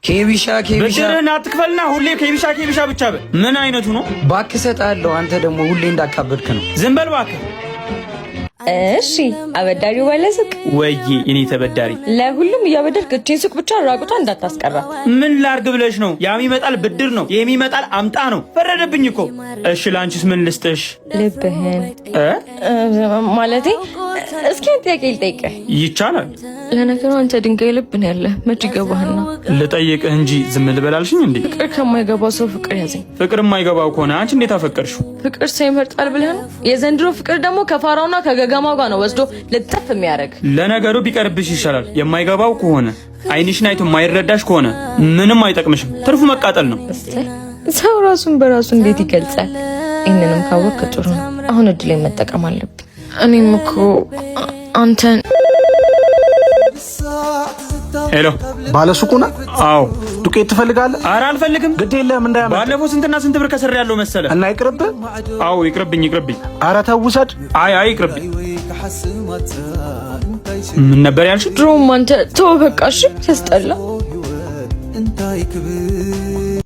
ኬቢሻ ብድርህን አትክፈልና ሁሌ ኬቢሻ ብቻ በል። ምን አይነቱ ነው? እባክህ እሰጥሃለሁ። አንተ ደግሞ ሁሌ እንዳካበድክ ነው። ዝም በል እባክህ። እሺ አበዳሪው ባለሱቅ ወይዬ እኔ ተበዳሪ ለሁሉም እያበደርክ እቺን ሱቅ ብቻ ራቁቷ እንዳታስቀራ። ምን ላርግ ብለሽ ነው? ያም ይመጣል ብድር ነው፣ የሚመጣል አምጣ ነው። ፈረደብኝ እኮ። እሺ ላንቺስ ምን ልስጥሽ? ልብህን ማለቴ እስኪ ጥያቄ ልጠይቅህ ይቻላል? ለነገሩ አንተ ድንጋይ ልብ ነው ያለ መች ይገባህና? ልጠይቅህ እንጂ ዝም ልበላልሽኝ እንዴ? ፍቅር ከማይገባው ሰው ፍቅር ያዘኝ። ፍቅር የማይገባው ከሆነ አንቺ እንዴት አፈቀርሽው? ፍቅር ሰው ይመርጣል ብለህ ነው? የዘንድሮ ፍቅር ደግሞ ከፋራውና ከገገማው ጋር ነው ወስዶ ልጥፍ የሚያደርግ። ለነገሩ ቢቀርብሽ ይሻላል። የማይገባው ከሆነ አይንሽን አይቶ የማይረዳሽ ከሆነ ምንም አይጠቅምሽም። ትርፉ መቃጠል ነው። ሰው ራሱን በራሱ እንዴት ይገልጻል? ይህንንም ካወቅክ ጥሩ ነው። አሁን እድሌን መጠቀም አለብኝ። እኔም እኮ አንተን ሄሎ ባለሱቁ ነህ? አዎ። ዱቄት ትፈልጋለህ? ኧረ አልፈልግም። ግድ የለህም እንዳያመጣ። ባለፈው ስንትና ስንት ብር ከስር ያለው መሰለ እና ይቅርብህ? አዎ ይቅርብኝ። ኧረ ተው ውሰድ። አይ ይቅርብኝ። ምን ነበር ያልሽ? ድሮም አንተ ተው በቃ እሺ። ያስጠላ